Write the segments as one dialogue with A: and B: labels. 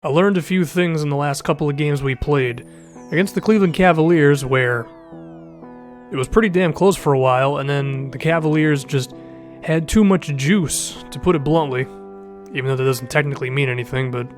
A: I learned a few things in the last couple of games we played. Against the Cleveland Cavaliers, where it was pretty damn close for a while, and then the Cavaliers just had too much juice, to put it bluntly. Even though that doesn't technically mean anything, but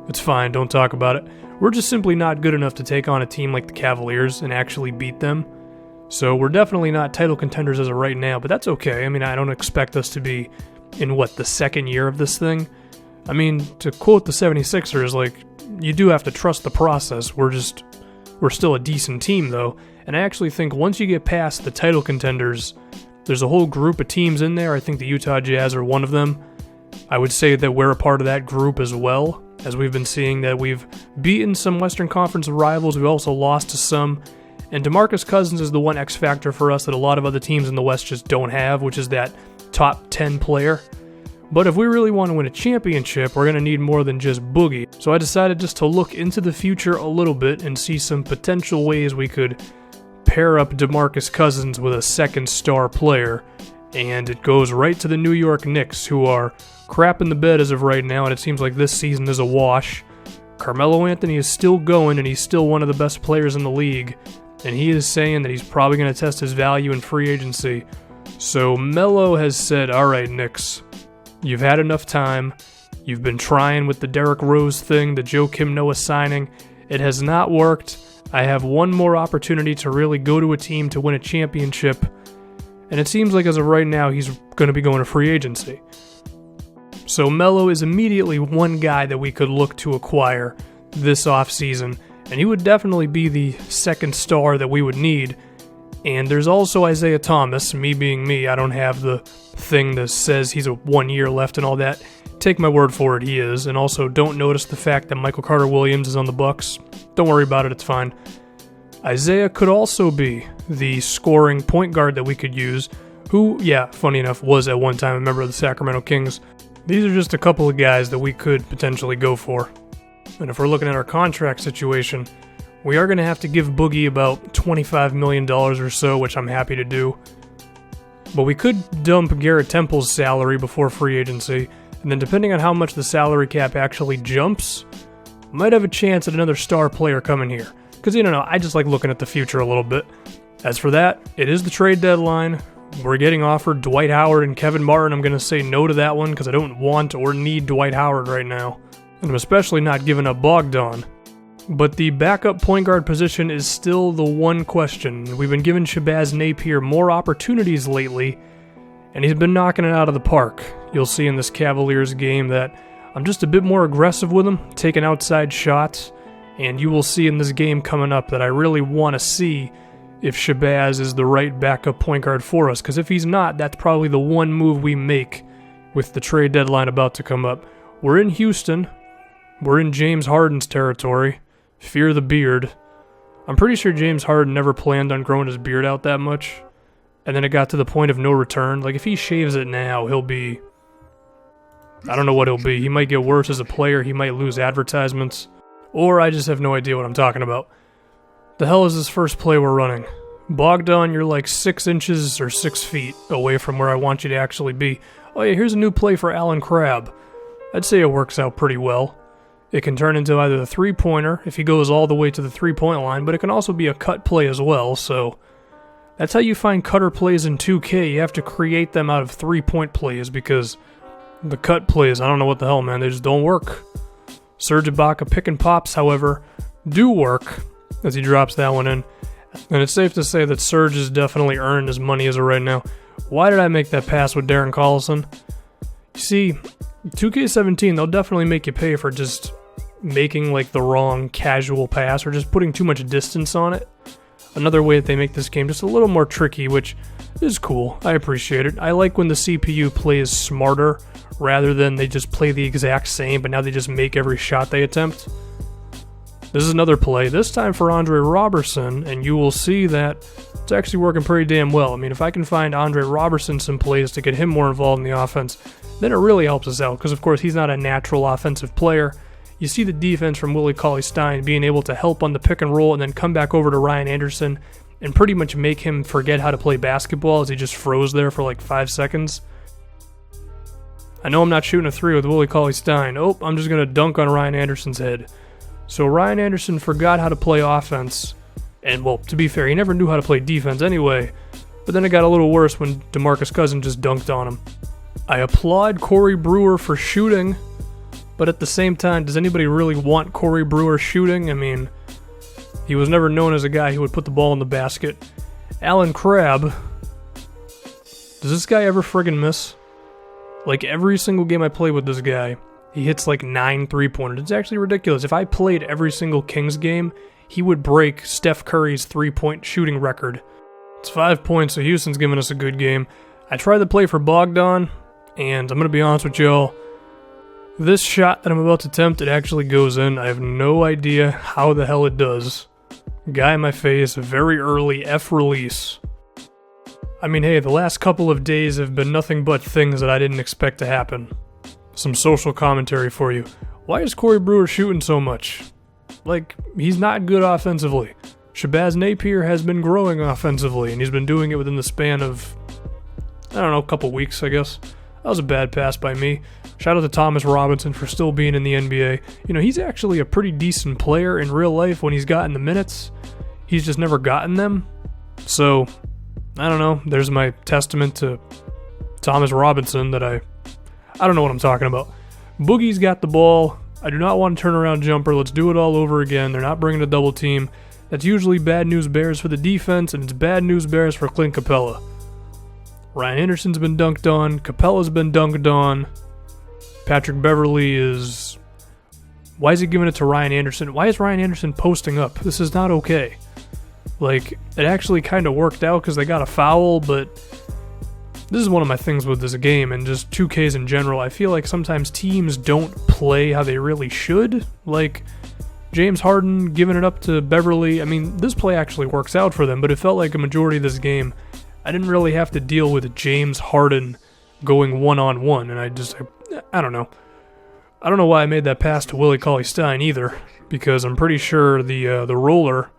A: it's fine, don't talk about it. We're just simply not good enough to take on a team like the Cavaliers and actually beat them. So we're definitely not title contenders as of right now, but that's okay. I mean, I don't expect us to be in, the second year of this thing? I mean, to quote the 76ers, you do have to trust the process. We're still a decent team, though, and I actually think once you get past the title contenders, there's a whole group of teams in there. I think the Utah Jazz are one of them. I would say that we're a part of that group as well, as we've been seeing that we've beaten some Western Conference rivals. We've also lost to some. And DeMarcus Cousins is the one X factor for us that a lot of other teams in the West just don't have, which is that top 10 player. But if we really want to win a championship, we're going to need more than just Boogie. So I decided just to look into the future a little bit and see some potential ways we could pair up DeMarcus Cousins with a second star player. And it goes right to the New York Knicks, who are crap in the bed as of right now, and it seems like this season is a wash. Carmelo Anthony is still going, and he's still one of the best players in the league. And he is saying that he's probably going to test his value in free agency. So Melo has said, all right, Knicks, you've had enough time. You've been trying with the Derrick Rose thing, the Joakim Noah signing. It has not worked. I have one more opportunity to really go to a team to win a championship. And it seems like as of right now, he's going to be going to free agency. So Melo is immediately one guy that we could look to acquire this offseason. And he would definitely be the second star that we would need. And there's also Isaiah Thomas. Me being me, I don't have the thing that says he's a 1 year left and all that. Take my word for it, he is. And also, don't notice the fact that Michael Carter-Williams is on the Bucks. Don't worry about it, it's fine. Isaiah could also be the scoring point guard that we could use, who, funny enough, was at one time a member of the Sacramento Kings. These are just a couple of guys that we could potentially go for. And if we're looking at our contract situation, we are going to have to give Boogie about $25 million or so, which I'm happy to do. But we could dump Garrett Temple's salary before free agency, and then depending on how much the salary cap actually jumps, might have a chance at another star player coming here. Because, I just like looking at the future a little bit. As for that, it is the trade deadline. We're getting offered Dwight Howard and Kevin Martin. I'm going to say no to that one because I don't want or need Dwight Howard right now. And I'm especially not giving up Bogdan. But the backup point guard position is still the one question. We've been giving Shabazz Napier more opportunities lately, and he's been knocking it out of the park. You'll see in this Cavaliers game that I'm just a bit more aggressive with him, taking outside shots, and you will see in this game coming up that I really want to see if Shabazz is the right backup point guard for us, because if he's not, that's probably the one move we make with the trade deadline about to come up. We're in Houston. We're in James Harden's territory. Fear the beard. I'm pretty sure James Harden never planned on growing his beard out that much, and then it got to the point of no return. If he shaves it now, he'll be... I don't know what he'll be. He might get worse as a player, he might lose advertisements, or I just have no idea what I'm talking about. The hell is this first play we're running? Bogdan, you're 6 inches or 6 feet away from where I want you to actually be. Oh yeah, here's a new play for Alan Crabb. I'd say it works out pretty well. It can turn into either a three-pointer if he goes all the way to the three-point line, but it can also be a cut play as well, so that's how you find cutter plays in 2K. You have to create them out of three-point plays because the cut plays, I don't know what the hell, man, they just don't work. Serge Ibaka pick and pops, however, do work as he drops that one in. And it's safe to say that Serge has definitely earned his money as of right now. Why did I make that pass with Darren Collison? You see, 2K17, they'll definitely make you pay for just making the wrong casual pass or just putting too much distance on it. Another way that they make this game just a little more tricky, which is cool. I appreciate it. I like when the CPU plays smarter rather than they just play the exact same, but now they just make every shot they attempt. This is another play, this time for Andre Robertson, and you will see that it's actually working pretty damn well. I mean, if I can find Andre Robertson some plays to get him more involved in the offense, then it really helps us out, because of course he's not a natural offensive player. You see the defense from Willie Cauley-Stein being able to help on the pick and roll and then come back over to Ryan Anderson and pretty much make him forget how to play basketball as he just froze there for 5 seconds. I know I'm not shooting a 3 with Willie Cauley-Stein. Oh, I'm just going to dunk on Ryan Anderson's head. So Ryan Anderson forgot how to play offense. And, well, to be fair, he never knew how to play defense anyway. But then it got a little worse when DeMarcus Cousins just dunked on him. I applaud Corey Brewer for shooting. But at the same time, does anybody really want Corey Brewer shooting? I mean, he was never known as a guy who would put the ball in the basket. Alan Crabb. Does this guy ever friggin' miss? Like, every single game I play with this guy, he hits like 9 3-pointers. It's actually ridiculous. If I played every single Kings game, he would break Steph Curry's 3-point shooting record. It's 5 points, so Houston's giving us a good game. I tried to play for Bogdan, and I'm going to be honest with y'all. This shot that I'm about to attempt, it actually goes in. I have no idea how the hell it does. Guy in my face, very early F release. I mean, hey, the last couple of days have been nothing but things that I didn't expect to happen. Some social commentary for you. Why is Corey Brewer shooting so much? Like, he's not good offensively. Shabazz Napier has been growing offensively, and he's been doing it within the span of, I don't know, a couple weeks, I guess. That was a bad pass by me. Shout out to Thomas Robinson for still being in the NBA. You know, he's actually a pretty decent player in real life when he's gotten the minutes. He's just never gotten them. So, I don't know. There's my testament to Thomas Robinson that I don't know what I'm talking about. Boogie's got the ball. I do not want a turnaround jumper. Let's do it all over again. They're not bringing a double team. That's usually bad news bears for the defense, and it's bad news bears for Clint Capella. Ryan Anderson's been dunked on. Capella's been dunked on. Patrick Beverley is... Why is he giving it to Ryan Anderson? Why is Ryan Anderson posting up? This is not okay. Like, it actually kind of worked out because they got a foul, but this is one of my things with this game and just 2Ks in general. I feel like sometimes teams don't play how they really should. Like, James Harden giving it up to Beverley. I mean, this play actually works out for them, but it felt like a majority of this game, I didn't really have to deal with James Harden going one-on-one, and I don't know. I don't know why I made that pass to Willie Cauley-Stein either, because I'm pretty sure the roller,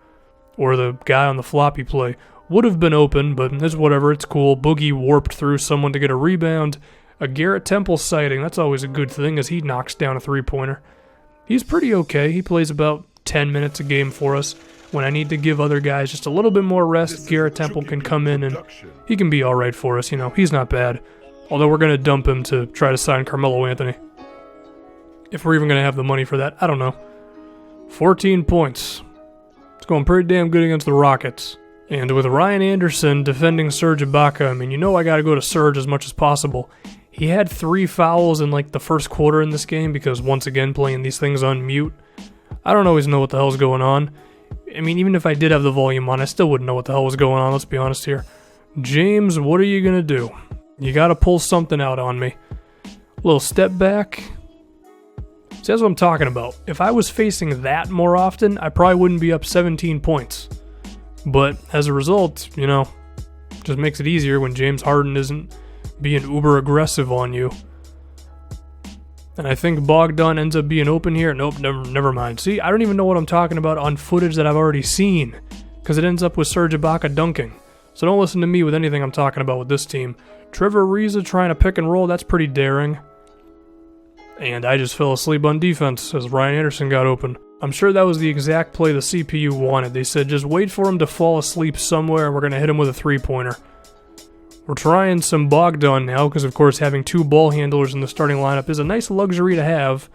A: or the guy on the floppy play, would have been open, but it's whatever, it's cool. Boogie warped through someone to get a rebound. A Garrett Temple sighting, that's always a good thing, as he knocks down a 3-pointer. He's pretty okay. He plays about 10 minutes a game for us. When I need to give other guys just a little bit more rest, Garrett Temple can come in and he can be alright for us, you know. He's not bad. Although we're going to dump him to try to sign Carmelo Anthony. If we're even going to have the money for that, I don't know. 14 points. It's going pretty damn good against the Rockets. And with Ryan Anderson defending Serge Ibaka, I mean, you know I got to go to Serge as much as possible. He had 3 fouls in like the first quarter in this game because once again playing these things on mute. I don't always know what the hell's going on. I mean, even if I did have the volume on, I still wouldn't know what the hell was going on, let's be honest here. James, what are you going to do? You got to pull something out on me. A little step back. See, that's what I'm talking about. If I was facing that more often, I probably wouldn't be up 17 points. But as a result, you know, just makes it easier when James Harden isn't being uber aggressive on you. And I think Bogdan ends up being open here. Nope, never mind. See, I don't even know what I'm talking about on footage that I've already seen, because it ends up with Serge Ibaka dunking. So don't listen to me with anything I'm talking about with this team. Trevor Ariza trying to pick and roll, that's pretty daring. And I just fell asleep on defense as Ryan Anderson got open. I'm sure that was the exact play the CPU wanted. They said just wait for him to fall asleep somewhere and we're going to hit him with a 3-pointer. We're trying some Bogdan now because, of course, having 2 ball handlers in the starting lineup is a nice luxury to have.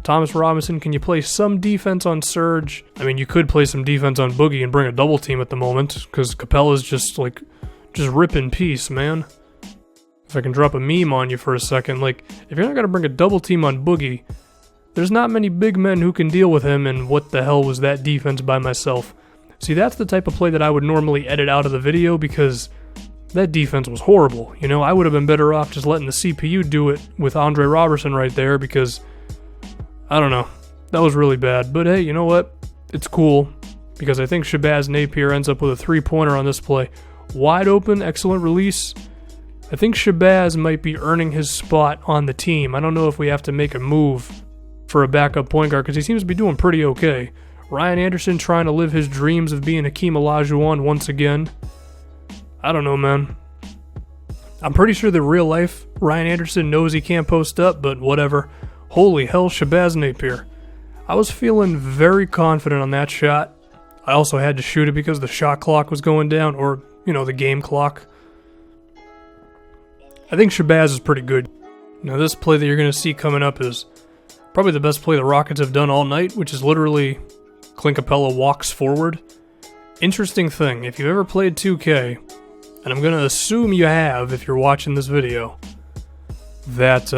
A: Thomas Robinson, can you play some defense on Serge? I mean, you could play some defense on Boogie and bring a double team at the moment because Capella's just ripping peace, man. If I can drop a meme on you for a second, like, if you're not going to bring a double team on Boogie, there's not many big men who can deal with him, and what the hell was that defense by myself? See, that's the type of play that I would normally edit out of the video because that defense was horrible. You know, I would have been better off just letting the CPU do it with Andre Robertson right there because, I don't know, that was really bad. But hey, you know what? It's cool because I think Shabazz Napier ends up with a 3-pointer on this play. Wide open, excellent release. I think Shabazz might be earning his spot on the team. I don't know if we have to make a move for a backup point guard because he seems to be doing pretty okay. Ryan Anderson trying to live his dreams of being Hakeem Olajuwon once again. I don't know, man. I'm pretty sure that real life Ryan Anderson knows he can't post up, but whatever. Holy hell, Shabazz Napier. I was feeling very confident on that shot. I also had to shoot it because the shot clock was going down, or, the game clock. I think Shabazz is pretty good. Now this play that you're going to see coming up is probably the best play the Rockets have done all night, which is literally Clint Capella walks forward. Interesting thing, if you've ever played 2K, and I'm going to assume you have if you're watching this video, that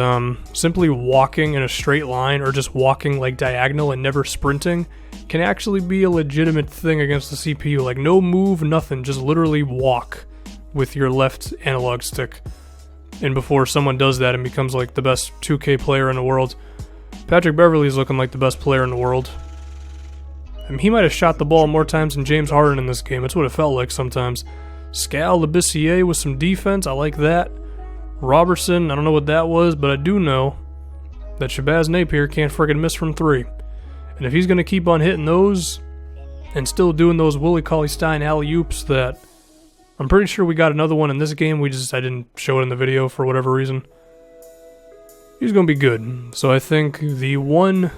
A: simply walking in a straight line or just walking like diagonal and never sprinting can actually be a legitimate thing against the CPU. Like no move, nothing, just literally walk with your left analog stick. And before someone does that and becomes like the best 2K player in the world, Patrick Beverley's looking like the best player in the world. I mean, he might have shot the ball more times than James Harden in this game. That's what it felt like sometimes. Scal Labissiere with some defense, I like that. Robertson, I don't know what that was, but I do know that Shabazz Napier can't friggin' miss from 3. And if he's going to keep on hitting those and still doing those Willie Cauley-Stein alley-oops that I'm pretty sure we got another one in this game, I didn't show it in the video for whatever reason. He's going to be good. So I think the one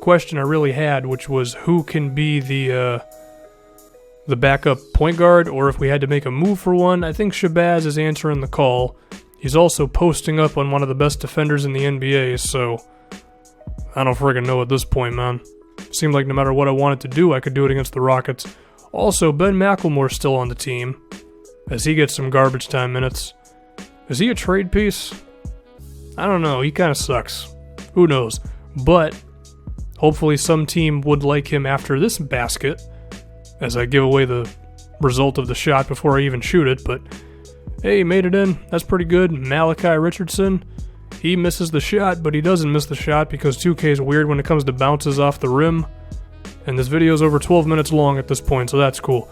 A: question I really had, which was who can be the backup point guard, or if we had to make a move for one, I think Shabazz is answering the call. He's also posting up on one of the best defenders in the NBA, so I don't friggin' know at this point, man. Seemed like no matter what I wanted to do, I could do it against the Rockets. Also, Ben McLemore's still on the team, as he gets some garbage time minutes. Is he a trade piece? I don't know, he kind of sucks. Who knows? But hopefully some team would like him after this basket, as I give away the result of the shot before I even shoot it, but hey, he made it in. That's pretty good. Malachi Richardson, he misses the shot, but he doesn't miss the shot because 2K is weird when it comes to bounces off the rim. And this video is over 12 minutes long at this point, so that's cool.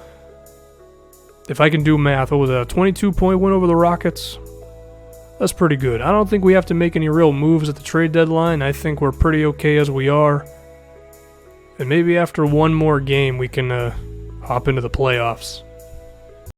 A: If I can do math, what was that, a 22-point win over the Rockets? That's pretty good. I don't think we have to make any real moves at the trade deadline. I think we're pretty okay as we are. And maybe after one more game we can hop into the playoffs.